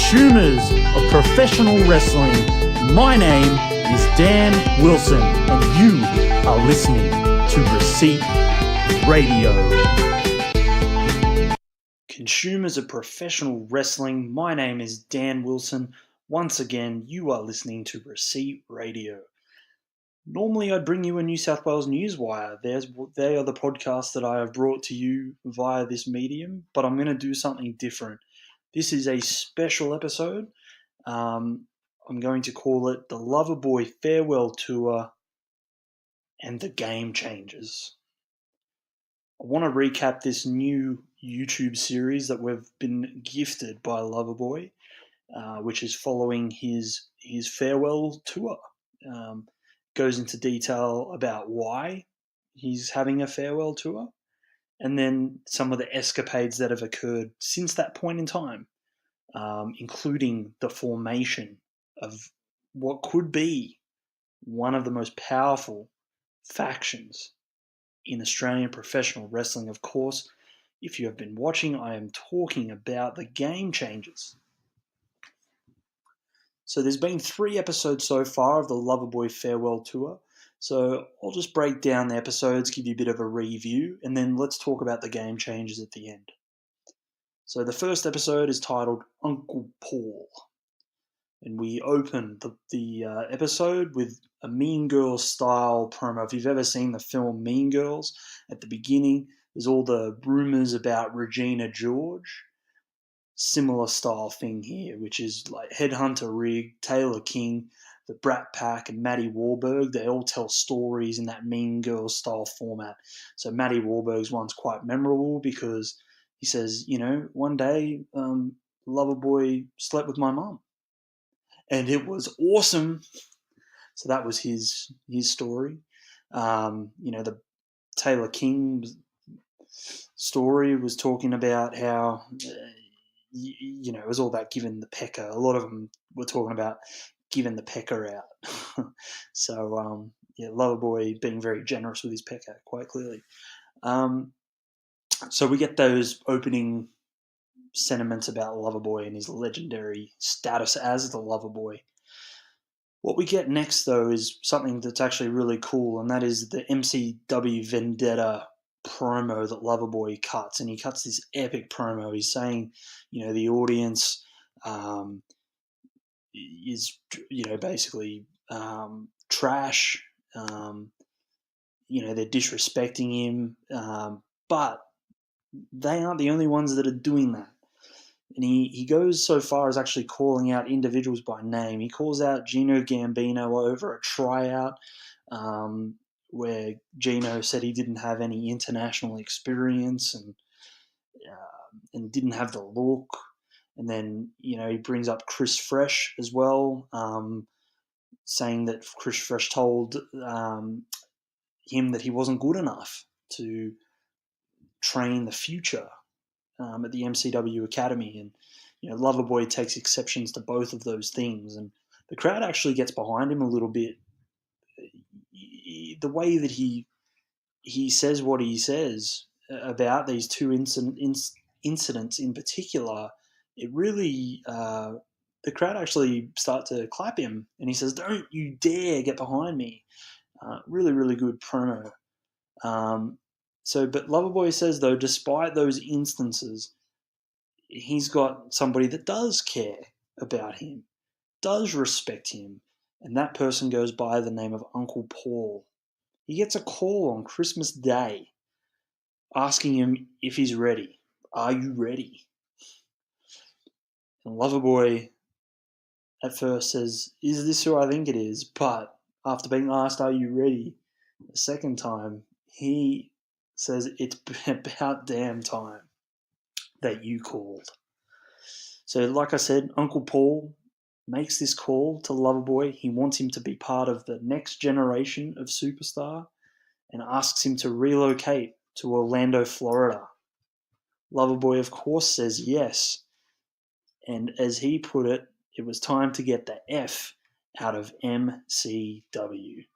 consumers of professional wrestling. My name is Dan Wilson, and you are listening to Receipt Radio. Consumers of professional wrestling, my name is Dan Wilson. Once again, you are listening to Receipt Radio. Normally, I'd bring you a New South Wales Newswire. They are the podcasts that I have brought to you via this medium, but I'm going to do something different. This is a special episode. I'm going to call it the Loverboy Farewell Tour and the Game Changers. I want to recap this new YouTube series that we've been gifted by Loverboy, which is following his farewell tour. Goes into detail about why he's having a farewell tour, and then some of the escapades that have occurred since that point in time, including the formation of what could be one of the most powerful factions in Australian professional wrestling. Of course, if you have been watching, I am talking about the Game Changers. So there's been 3 episodes so far of the Loverboy Farewell Tour. So I'll just break down the episodes, give you a bit of a review, and then let's talk about the Game Changers at the end. So the first episode is titled Uncle Paul. And we open the episode with a Mean Girls style promo. If you've ever seen the film Mean Girls, at the beginning, there's all the rumors about Regina George. Similar style thing here, which is like Headhunter Rig, Taylor King, the Brat Pack, and Maddie Wahlberg. They all tell stories in that Mean Girls style format. So Maddie Wahlberg's one's quite memorable because he says, one day Loverboy slept with my mum, and it was awesome. So that was his story. The Taylor King story was talking about how it was all about giving the pecker. A lot of them were talking about giving the pecker out. So, Loverboy being very generous with his pecker, quite clearly. So we get those opening sentiments about Loverboy and his legendary status as the Loverboy. What we get next, though, is something that's actually really cool, and that is the MCW Vendetta promo that Loverboy cuts, and he cuts this epic promo. He's saying, the audience is, basically trash. They're disrespecting him, but they aren't the only ones that are doing that. And he goes so far as actually calling out individuals by name. He calls out Gino Gambino over a tryout, where Gino said he didn't have any international experience and didn't have the look. And then, he brings up Chris Fresh as well, saying that Chris Fresh told him that he wasn't good enough to train the future at the MCW Academy. And, Loverboy takes exceptions to both of those things. And the crowd actually gets behind him a little bit. The way that he says what he says about these 2 incidents in particular, it really the crowd actually start to clap him, and he says, "Don't you dare get behind me." Really, really good promo. But Loverboy says, though, despite those instances, he's got somebody that does care about him, does respect him, and that person goes by the name of Uncle Paul. He gets a call on Christmas Day asking him if he's ready. Are you ready? And Loverboy at first says, "Is this who I think it is?" But after being asked, "Are you ready?" the second time, he says, "It's about damn time that you called." So like I said, Uncle Paul makes this call to Loverboy. He wants him to be part of the next generation of superstar and asks him to relocate to Orlando, Florida. Loverboy, of course, says yes. And as he put it, it was time to get the F out of MCW.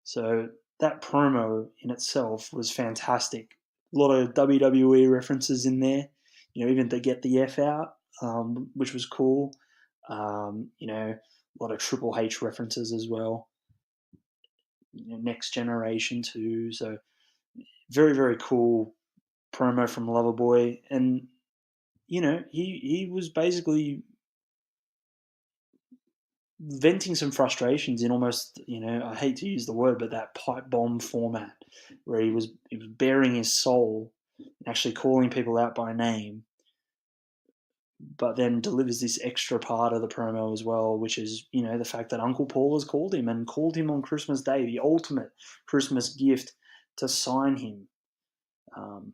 So that promo in itself was fantastic. A lot of WWE references in there, even to get the F out. which was cool. A lot of Triple H references as well. Next Generation too. So very, very cool promo from Loverboy. And, he was basically venting some frustrations in almost, I hate to use the word, but that pipe bomb format where he was bearing his soul, actually calling people out by name, but then delivers this extra part of the promo as well, which is, the fact that Uncle Paul has called him and called him on Christmas Day, the ultimate Christmas gift, to sign him. Um,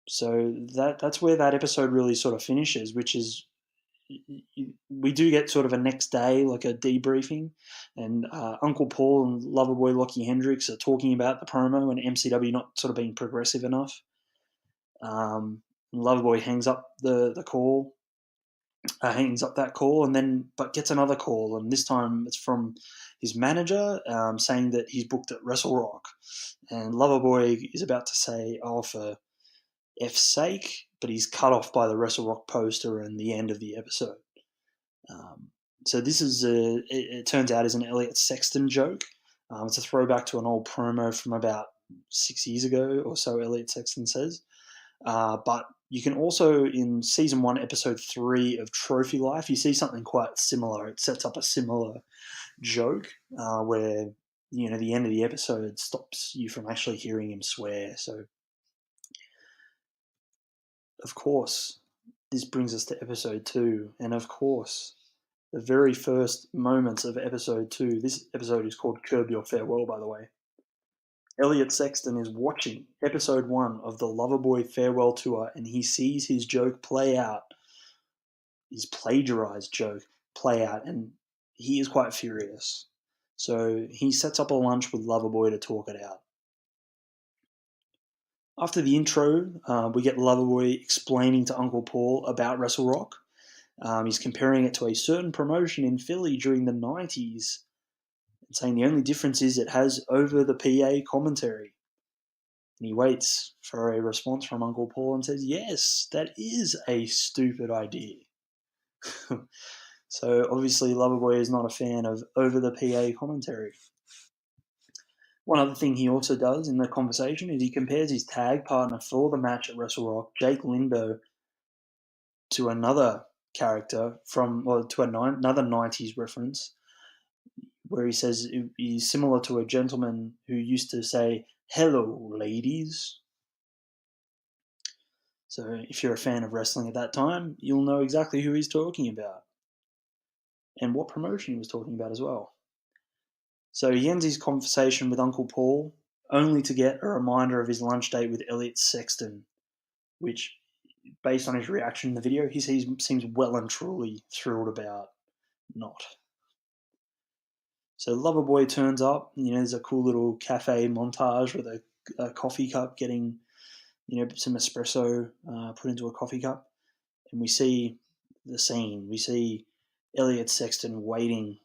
so that's where that episode really sort of finishes, which is we do get sort of a next day, like a debriefing, and Uncle Paul and Loverboy Lockie Hendricks are talking about the promo and MCW not sort of being progressive enough. Loverboy hangs up the call, hangs up that call, and then but gets another call, and this time it's from his manager saying that he's booked at Wrestle Rock, and Loverboy is about to say, "Oh, for F's sake," but he's cut off by the Wrestle Rock poster and the end of the episode. Um, so this is it turns out is an Elliot Sexton joke. It's a throwback to an old promo from about 6 years ago or so. Elliot Sexton says, but you can also in season 1, episode 3 of Trophy Life, you see something quite similar. It sets up a similar joke where the end of the episode stops you from actually hearing him swear. So, of course, this brings us to episode 2, and of course, the very first moments of episode 2. This episode is called Curb Your Farewell, by the way. Elliot Sexton is watching episode 1 of the Loverboy Farewell Tour, and he sees his joke play out, his plagiarized joke play out, and he is quite furious. So he sets up a lunch with Loverboy to talk it out. After the intro, we get Loverboy explaining to Uncle Paul about Wrestle Rock. He's comparing it to a certain promotion in Philly during the 90s, and saying the only difference is it has over the PA commentary. And he waits for a response from Uncle Paul and says, "Yes, that is a stupid idea." So obviously Loverboy is not a fan of over the PA commentary. One other thing he also does in the conversation is he compares his tag partner for the match at Wrestle Rock, Jake Lindo, to another character to another 90s reference, where he says he's similar to a gentleman who used to say, "Hello, ladies." So if you're a fan of wrestling at that time, you'll know exactly who he's talking about and what promotion he was talking about as well. So he ends his conversation with Uncle Paul only to get a reminder of his lunch date with Elliot Sexton, which, based on his reaction in the video, he seems well and truly thrilled about not. So Loverboy turns up. There's a cool little cafe montage with a coffee cup getting, some espresso put into a coffee cup. And we see the scene. We see Elliot Sexton waiting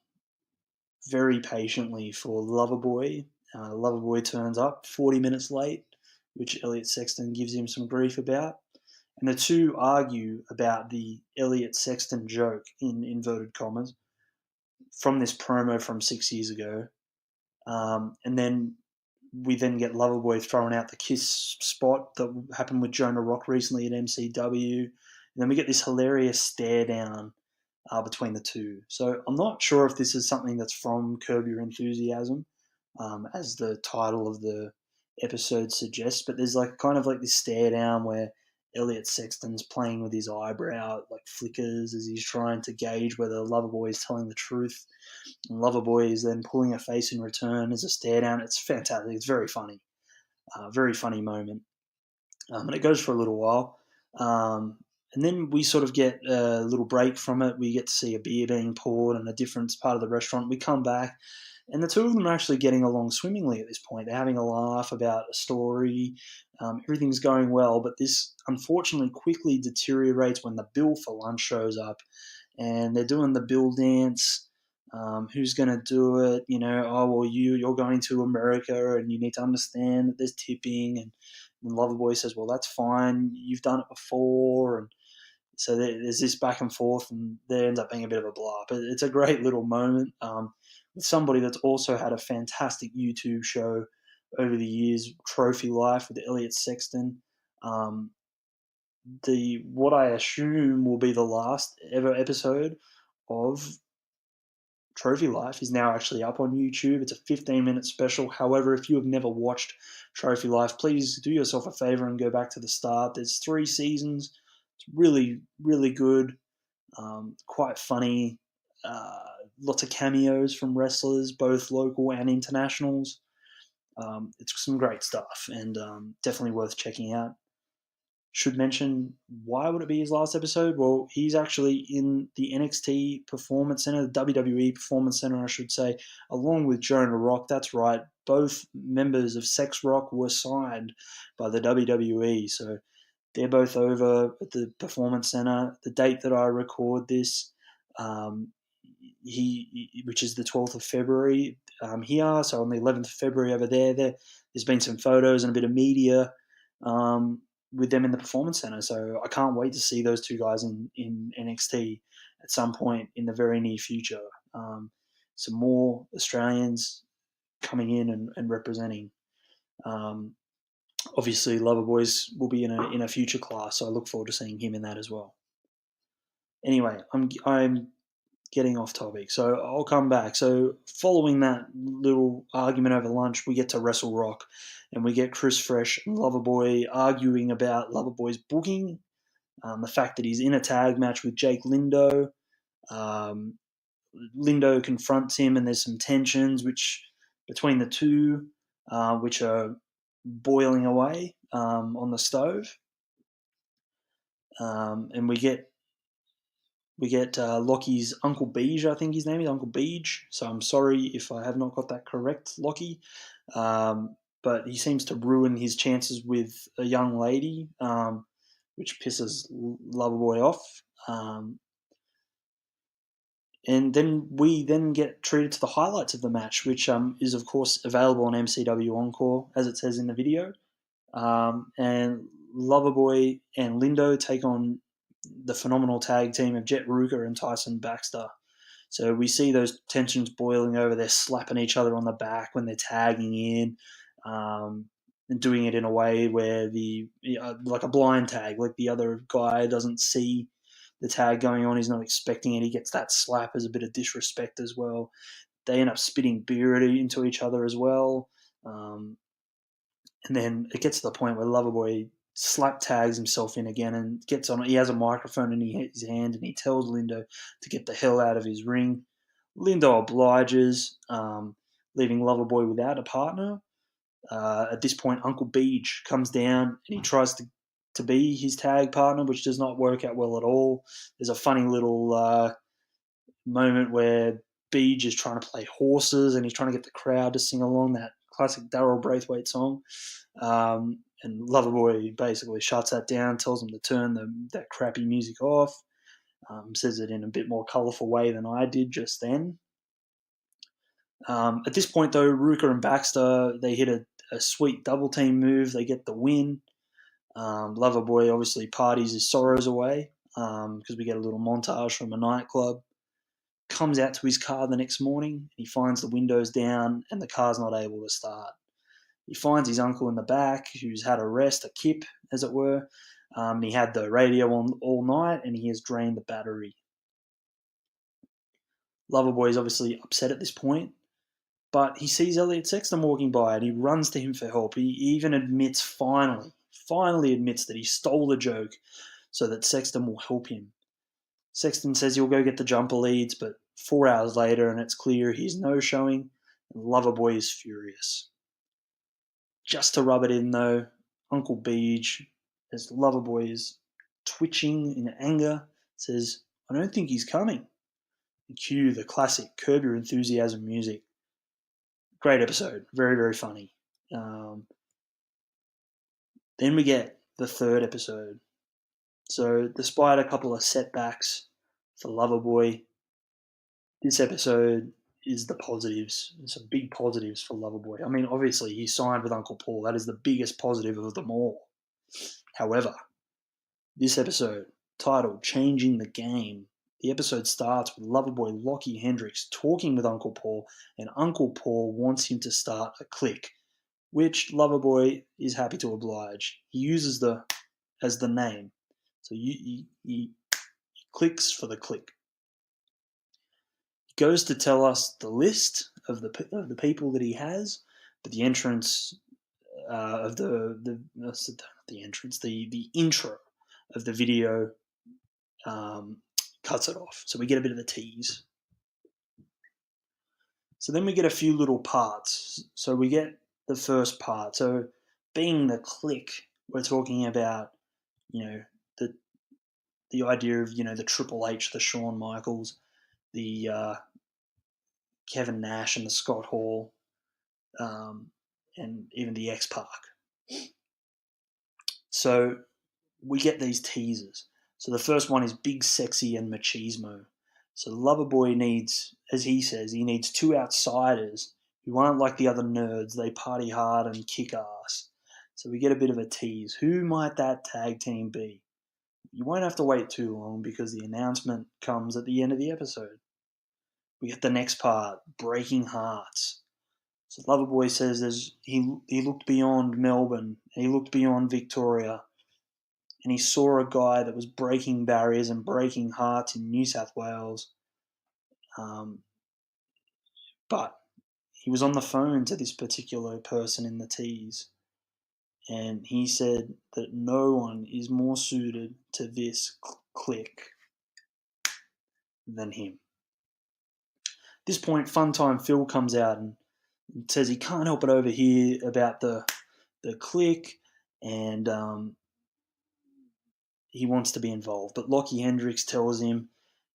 very patiently for Loverboy. Loverboy turns up 40 minutes late, which Elliot Sexton gives him some grief about. And the two argue about the Elliot Sexton joke, in inverted commas, from this promo from 6 years ago. And then we then get Loverboy throwing out the kiss spot that happened with Jonah Rock recently at MCW. And then we get this hilarious stare down between the two. So I'm not sure if this is something that's from Curb Your Enthusiasm, as the title of the episode suggests, but there's kind of this stare down where Elliot Sexton's playing with his eyebrow, flickers as he's trying to gauge whether Loverboy is telling the truth. And Loverboy is then pulling a face in return as a stare down. It's fantastic. It's very funny. Very funny moment. And it goes for a little while. And then we sort of get a little break from it. We get to see a beer being poured in a different part of the restaurant. We come back, and the two of them are actually getting along swimmingly at this point. They're having a laugh about a story. Everything's going well, but this unfortunately quickly deteriorates when the bill for lunch shows up, and they're doing the bill dance. Who's going to do it? Oh, well, you're going to America, and you need to understand that there's tipping. And Loverboy says, "Well, that's fine. You've done it before." And So there's this back and forth, and there ends up being a bit of a blow up. It's a great little moment with somebody that's also had a fantastic YouTube show over the years, Trophy Life with Elliot Sexton. Um, the what I assume will be the last ever episode of Trophy Life is now actually up on YouTube. It's a 15-minute special. However, if you have never watched Trophy Life, please do yourself a favor and go back to the start. There's 3 seasons. It's really, really good, quite funny. Uh, Lots of cameos from wrestlers, both local and internationals. It's some great stuff, and definitely worth checking out. Should mention, why would it be his last episode? Well, he's actually in the NXT Performance Center, the WWE Performance Center, I should say, along with Jonah Rock. That's right. Both members of Sex Rock were signed by the WWE. So they're both over at the Performance Center. The date that I record this, um, which is the 12th of February here, so on the 11th of February over there, there's been some photos and a bit of media with them in the Performance Center. So I can't wait to see those two guys in NXT at some point in the very near future. Some more Australians coming in and representing. Um, Obviously, Loverboys will be in a future class, so I look forward to seeing him in that as well. Anyway, I'm getting off topic, so I'll come back. So following that little argument over lunch, we get to Wrestle Rock, and we get Chris Fresh and Loverboy arguing about Loverboy's booking, the fact that he's in a tag match with Jake Lindo. Um, Lindo confronts him, and there's some tensions which between the two, which are boiling away on the stove. And we get Lockie's Uncle Beej, I think his name is Uncle Beej. So I'm sorry if I have not got that correct, Lockie. But he seems to ruin his chances with a young lady, which pisses Loverboy off. And then we then get treated to the highlights of the match, which is of course available on MCW Encore, as it says in the video. And Loverboy and Lindo take on the phenomenal tag team of Jet Ruger and Tyson Baxter. So we see those tensions boiling over. They're slapping each other on the back when they're tagging in, and doing it in a way where like a blind tag, like the other guy doesn't see the tag going on. He's not expecting it. He gets that slap as a bit of disrespect as well. They end up spitting beer into each other as well. And then it gets to the point where Loverboy slap tags himself in again and gets on. He has a microphone in his hand and he tells Lindo to get the hell out of his ring. Lindo obliges, leaving Loverboy without a partner. At this point, Uncle Beej comes down and he tries to be his tag partner, which does not work out well at all. There's a funny little moment where Beej is trying to play horses and he's trying to get the crowd to sing along that classic Daryl Braithwaite song. And Loverboy basically shuts that down, tells him to turn that crappy music off, says it in a bit more colourful way than I did just then. At this point, though, Ruka and Baxter, they hit a sweet double team move. They get the win. Loverboy obviously parties his sorrows away because we get a little montage from a nightclub. Comes out to his car the next morning. And he finds the windows down and the car's not able to start. He finds his uncle in the back who's had a rest, a kip, as it were. He had the radio on all night and he has drained the battery. Loverboy is obviously upset at this point, but he sees Elliot Sexton walking by and he runs to him for help. He even admits, finally admits that he stole the joke so that Sexton will help him. Sexton says he'll go get the jumper leads, but 4 hours later and it's clear he's no-showing, and Loverboy is furious. Just to rub it in, though, Uncle Beej, as Loverboy is twitching in anger, says, "I don't think he's coming." And cue the classic Curb Your Enthusiasm music. Great episode. Very, very funny. Then we get the third episode. So despite a couple of setbacks for Loverboy, this episode is the positives. Some big positives for Loverboy. I mean, obviously, he signed with Uncle Paul. That is the biggest positive of them all. However, this episode, titled Changing the Game. The episode starts with Loverboy Lockie Hendricks talking with Uncle Paul, and Uncle Paul wants him to start a clique, which Loverboy is happy to oblige. He uses the as the name, so he clicks for the clique. He goes to tell us the list of the people that he has, but the entrance of the entrance, the intro of the video cuts it off. So we get a bit of a tease. So then we get a few little parts. So we get the first part. So being the clique, we're talking about, you know, the idea of, the Triple H, the Shawn Michaels, the Kevin Nash and the Scott Hall, and even the X Pac. So we get these teasers. So the first one is Big Sexy and Machismo. So Loverboy needs, as he says, he needs two outsiders who aren't like the other nerds. They party hard and kick ass. So we get a bit of a tease. Who might that tag team be? You won't have to wait too long because the announcement comes at the end of the episode. We get the next part, Breaking Hearts. So Loverboy says he looked beyond Melbourne, he looked beyond Victoria, and he saw a guy that was breaking barriers and breaking hearts in New South Wales. But he was on the phone to this particular person in the tease, and he said that no one is more suited to this clique than him. At this point, Funtime Phil comes out and says he can't help but overhear about the clique, and he wants to be involved. But Lockie Hendricks tells him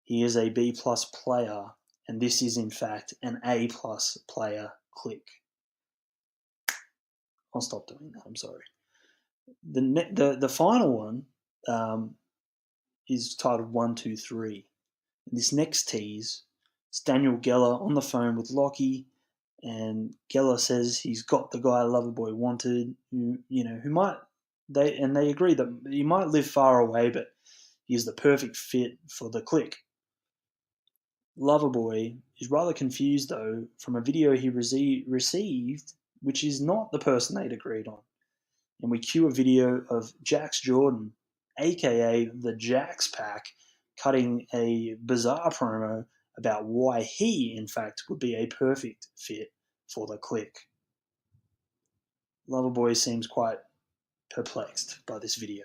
he is a B plus player, and this is in fact an A plus player clique. I'll stop doing that. I'm sorry. The final one is titled 1, 2, 3. And this next tease, it's Daniel Geller on the phone with Lockie, and Geller says he's got the guy Loverboy wanted, who might they agree that he might live far away, but he's the perfect fit for the clique. Loverboy is rather confused though from a video he received, which is not the person they'd agreed on. And we cue a video of Jax Jordan, aka the Jax Pack, cutting a bizarre promo about why he, in fact, would be a perfect fit for the clique. Loverboy seems quite perplexed by this video.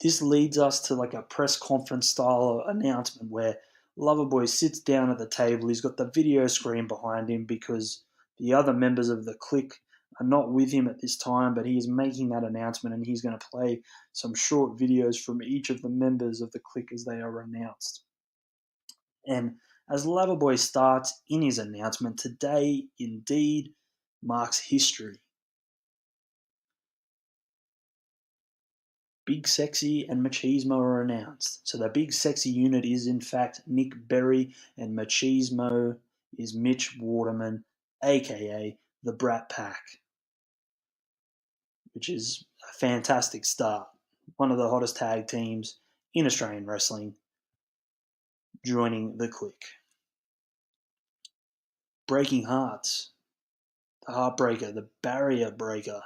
This leads us to like a press conference style announcement where Loverboy sits down at the table. He's got the video screen behind him because the other members of the clique are not with him at this time, but he is making that announcement and he's going to play some short videos from each of the members of the clique as they are announced. And as Loverboy starts in his announcement, today indeed marks history. Big Sexy and Machismo are announced. So the Big Sexy unit is in fact Nick Berry, and Machismo is Mitch Waterman, aka the Brat Pack, which is a fantastic start. One of the hottest tag teams in Australian wrestling joining the clique. Breaking Hearts, the Heartbreaker, the Barrier Breaker,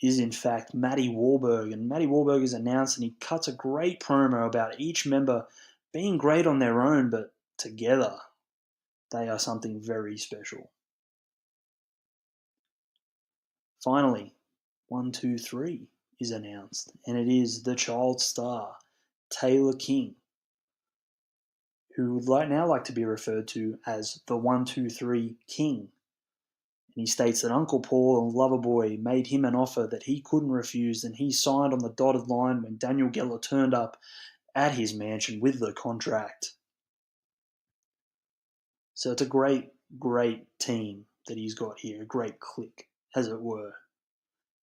is in fact Matty Wahlberg. And Matty Wahlberg is announced and he cuts a great promo about each member being great on their own, but together they are something very special. Finally, 1, 2, 3 is announced, and it is the child star, Taylor King, who would now like to be referred to as the 1, 2, 3 King. And he states that Uncle Paul and Loverboy made him an offer that he couldn't refuse, and he signed on the dotted line when Daniel Geller turned up at his mansion with the contract. So it's a great, great team that he's got here, a great clique, as it were.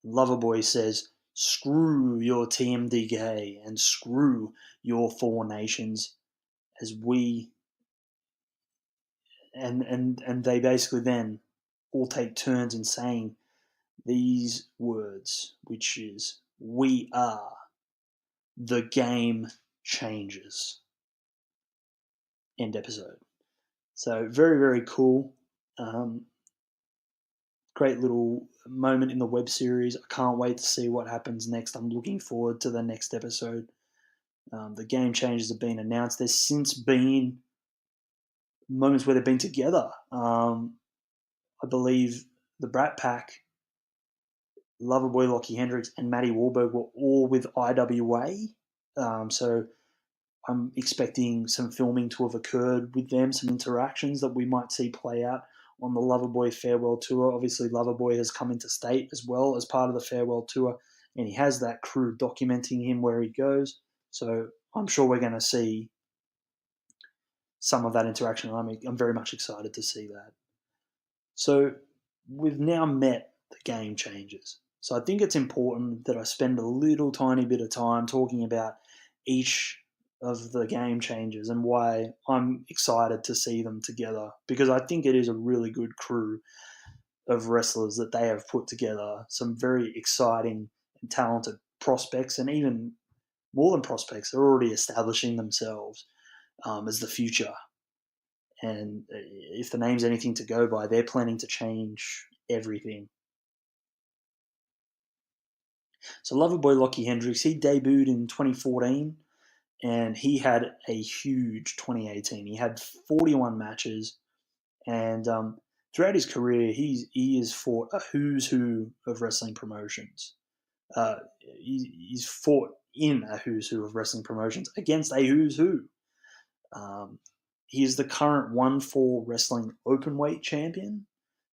Loverboy says, screw your TMDK and screw your Four Nations, as we and they basically then all take turns in saying these words, which is We are the game changers. End episode. So very, very cool. Um, Great little moment in the web series. I can't wait to see what happens next. I'm looking forward to the next episode. The game changes have been announced. There's since been moments where they've been together. I believe the Brat Pack, Loverboy, Lockie Hendricks, and Matty Wahlberg were all with IWA. So I'm expecting some filming to have occurred with them, some interactions that we might see play out on the Loverboy Farewell Tour. Obviously, Loverboy has come into state as well as part of the Farewell Tour, and he has that crew documenting him where he goes. So I'm sure we're going to see some of that interaction. I'm very much excited to see that. So we've now met the game changers. So I think it's important that I spend a little tiny bit of time talking about each of the game changers and why I'm excited to see them together, because I think it is a really good crew of wrestlers that they have put together. Some very exciting and talented prospects, and even more than prospects, they're already establishing themselves as the future. And if the name's anything to go by, they're planning to change everything. So Loverboy Lockie Hendricks, he debuted in 2014, and he had a huge 2018. He had 41 matches, and throughout his career, he has fought a who's who of wrestling promotions. He's fought in a who's who of wrestling promotions against a who's who. He is the current 1-4 wrestling openweight champion.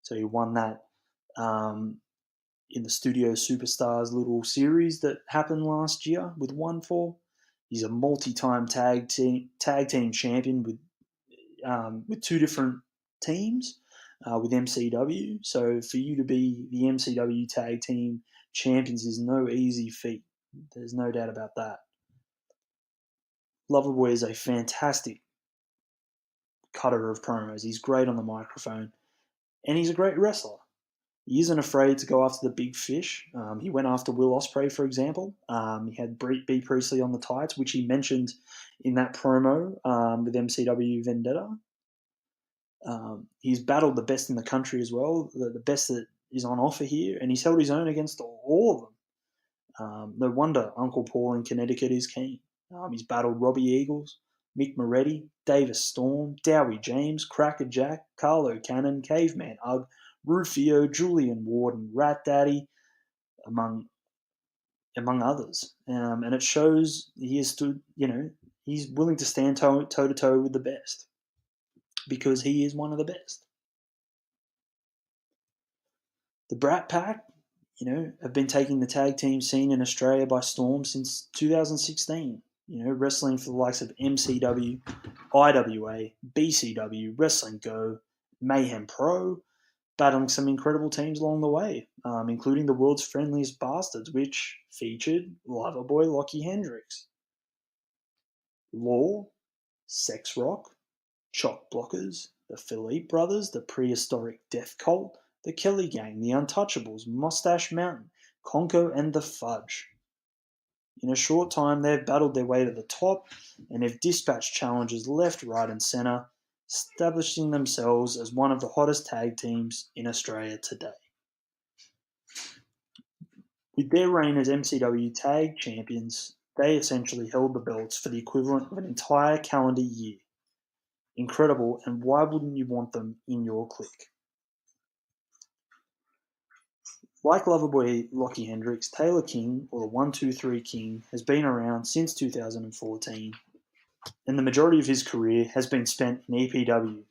So he won that in the Studio Superstars little series that happened last year with 1-4. He's a multi-time tag team champion with two different teams with MCW. So for you to be the MCW tag team champions is no easy feat. There's no doubt about that. Loverboy is a fantastic cutter of promos. He's great on the microphone, and he's a great wrestler. He isn't afraid to go after the big fish. He went after Will Ospreay, for example. He had B. Priestley on the tights, which he mentioned in that promo with MCW Vendetta. He's battled the best in the country as well, the best that is on offer here, and he's held his own against all of them. No wonder Uncle Paul in Connecticut is keen. He's battled Robbie Eagles, Mick Moretti, Davis Storm, Dowie James, Cracker Jack, Carlo Cannon, Caveman Ugg, Rufio, Julian Ward, and Rat Daddy, among others. And it shows he has stood, he's willing to stand toe to toe with the best, because he is one of the best. The Brat Pack, have been taking the tag team scene in Australia by storm since 2016. Wrestling for the likes of MCW, IWA, BCW, Wrestling Go, Mayhem Pro, battling some incredible teams along the way, including the World's Friendliest Bastards, which featured Loverboy Lockie Hendricks, Law, Sex Rock, Chock Blockers, the Philippe Brothers, the Prehistoric Death Cult, the Kelly Gang, the Untouchables, Mustache Mountain, Conco, and the Fudge. In a short time, they've battled their way to the top and have dispatched challenges left, right, and centre, establishing themselves as one of the hottest tag teams in Australia today. With their reign as MCW Tag Champions, they essentially held the belts for the equivalent of an entire calendar year. Incredible, and why wouldn't you want them in your clique? Like Loverboy Lockie Hendricks, Taylor King, or the 1-2-3 King, has been around since 2014, and the majority of his career has been spent in EPW,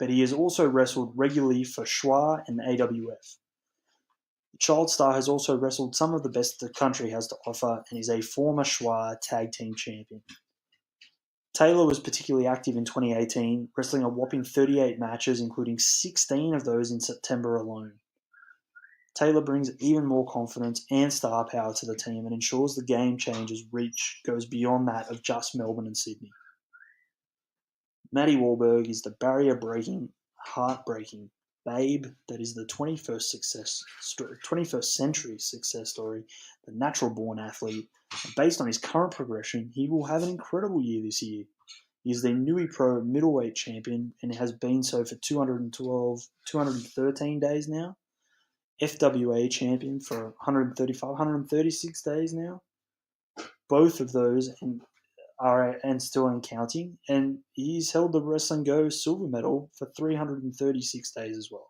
but he has also wrestled regularly for Schwa and AWF. The Child Star has also wrestled some of the best the country has to offer and is a former Schwa Tag Team Champion. Taylor was particularly active in 2018, wrestling a whopping 38 matches, including 16 of those in September alone. Taylor brings even more confidence and star power to the team and ensures the game changer's reach goes beyond that of just Melbourne and Sydney. Matty Wahlberg is the barrier-breaking, heart-breaking Babe, that is the 21st century success story, the natural born athlete. And based on his current progression, he will have an incredible year this year. He is the Nui Pro middleweight champion and has been so for 213 days now. FWA champion for 135, 136 days now. Both of those and still in counting. And he's held the Wrestling Go silver medal for 336 days as well.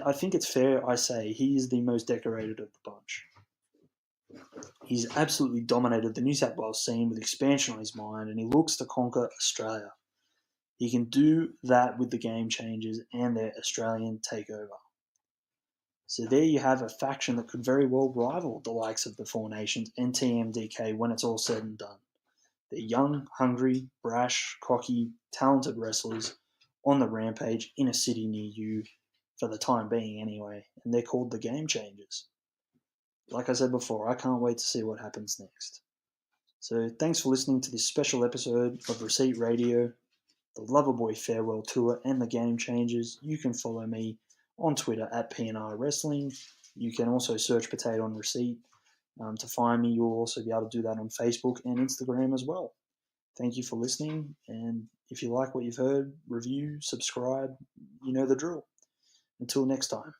I think it's fair I say he is the most decorated of the bunch. He's absolutely dominated the New South Wales scene with expansion on his mind, and he looks to conquer Australia. He can do that with the Game Changers and their Australian takeover. So there you have a faction that could very well rival the likes of the Four Nations and TMDK when it's all said and done. They're young, hungry, brash, cocky, talented wrestlers on the rampage in a city near you, for the time being anyway, and they're called the Game Changers. Like I said before, I can't wait to see what happens next. So thanks for listening to this special episode of Receipt Radio, the Loverboy Farewell Tour, and the Game Changers. You can follow me on Twitter at PNR Wrestling. You can also search Potato on Receipt to find me. You'll also be able to do that on Facebook and Instagram as well. Thank you for listening, and if you like what you've heard, review, subscribe, you know the drill. Until next time.